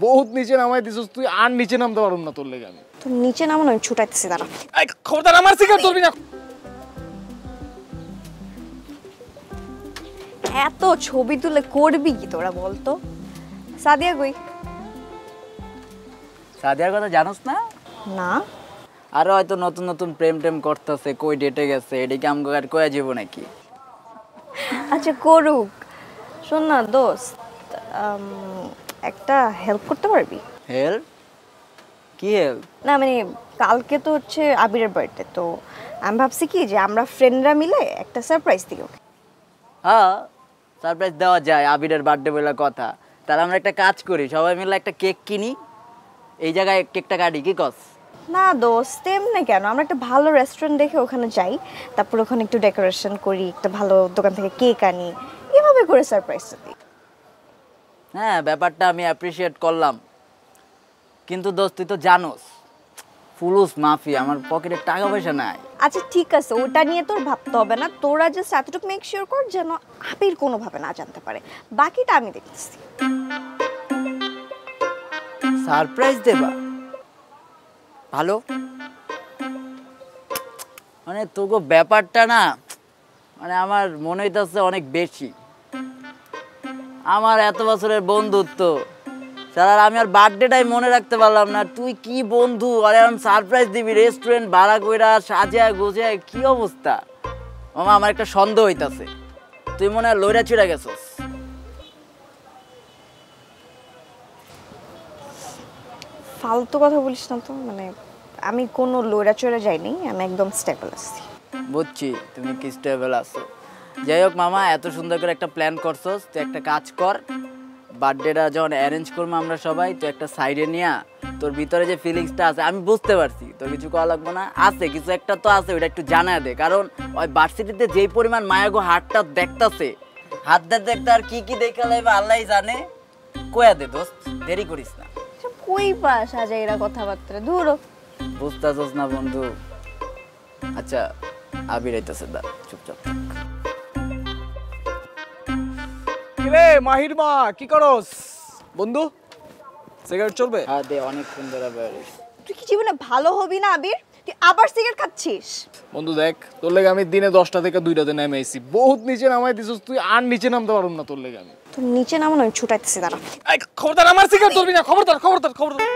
বহুত নিচে নামাই দিছস তুই, আর নিচে নামতে পারুম না তোর লেগে আমি। তুই নিচে নামো না, আমি ছুটাইতেছি দাঁড়া। এই খবরদার আমার সিগারেট ধরবি না। এত ছবি তুলে করবি কি তোরা বলতো? সাদিয়া কই? সাদিয়ার কথা জানোস না? না। আর হয়তো নতুন নতুন প্রেম টেম করতেছে, কই ডেটে গেছে, এদিকে আমগো আর কয়া যাবো নাকি? আচ্ছা করুক। শোন না দোস্ত, একটা হেল্প করতে পারবি? হেল্প? কি হেল্প? না মানে কালকে তো হচ্ছে আবিরের বার্থডে, তো আমি ভাবছি কি যে আমরা ফ্রেন্ডরা মিলে একটা সারপ্রাইজ দিই ওকে। হ্যাঁ, সারপ্রাইজ দেওয়া যায়, আবিরের বার্থডে বলে কথা। তাহলে আমরা একটা কাজ করি, সবাই মিলে একটা কেক কিনি, এই জায়গায় কেকটা কাটি, কি কস? না দোস্ত এমনি কেন, আমরা একটা ভালো রেস্টুরেন্ট দেখে ওখানে যাই, তারপর ওখানে একটু ডেকোরেশন করি, একটা ভালো দোকান থেকে কেক আনি, এভাবে করে সারপ্রাইজটা দিই। হ্যাঁ, ব্যাপারটা আমি অ্যাপ্রিসিয়েট করলাম, কিন্তু দোস্ত তুই তো জানোস ফুলুস মাফি, আমার পকেটে টাকা পয়সা নাই। আচ্ছা ঠিক আছে, ওটা নিয়ে তোর ভাবতে হবে না, তোরা জাস্ট এতটুকু মেক শিওর কর যেন আবির কোনোভাবে না জানতে পারে, বাকিটা আমি দেখতেছি। সারপ্রাইজ দেবা? ভালো, মানে তোকে ব্যাপারটা না, মানে আমার মনে হইতেছে অনেক বেশি। আমার এত বছরের বন্ধুত্ব, স্যার আমি আর বার্থডেটাই মনে রাখতে পারলাম না, তুই কি বন্ধু, আরে আমি সারপ্রাইজ দিবি, রেস্টুরেন্ট ভাড়া কইরা সাজায় গোছায়, কি অবস্থা? মামা আমার একটা সন্দেহ হইতাছে, তুই মনে হয় লইরা চুরা গেছস। ফালতু কথা বলিস না তো, মানে আমি কোনো লড়া চড়ে যাইনি, আমি একদম স্টেবল আছি। বুঝছি তুমি কি স্টেবল আছো। যাই হোক মামা, এত সুন্দর করে একটা প্ল্যান করছস, তুই একটা কাজ কর, বার্থডেটা যখন অ্যারেঞ্জ করবো আমরা সবাই, তুই একটা সাইডে নিয়া তোর ভিতরে যে ফিলিংসটা আছে আমি বুঝতে পারছি, তোর কিছু করা লাগবে না, আছে কিছু একটা তো আছে, ওইটা একটু জানায় দে, কারণ ওই ভার্সিটিতে যেই পরিমাণ মায়াগো হাতটা দেখতাছে, হাত দেখতে আর কি কি দেখা লাগবে আল্লাহ জানে, কয়া দে দোস্ত, দেরি করিস না। কই পাস আজ এরা কথাবার্তা, ধুরো। বুঝতেছস না বন্ধু? আচ্ছা আবির আইতাছে, দা চুপচাপ থাক। রে মাহির মা কি করস বন্ধু? সিগারেট চলবে? হ্যাঁ দে, অনেক সুন্দর আবার। তুই কি জীবনে ভালো হবি না আবির? তুই আবার সিগারেট খাচ্ছিস? বন্ধু দেখ, তোর লেগে আমি দিনে 10টা থেকে 2টাতে নেমে আইছি, বহুত নিচে নামাই দিছস তুই, আর নিচে নামতে পারুম না তোর লেগে আমি। তুই নিচে নামো না, আমি ছুটাইতেছি দাঁড়া। এই খবরদার আমার সিগারেট ধরবি না, খবরদার খবরদার খবরদার।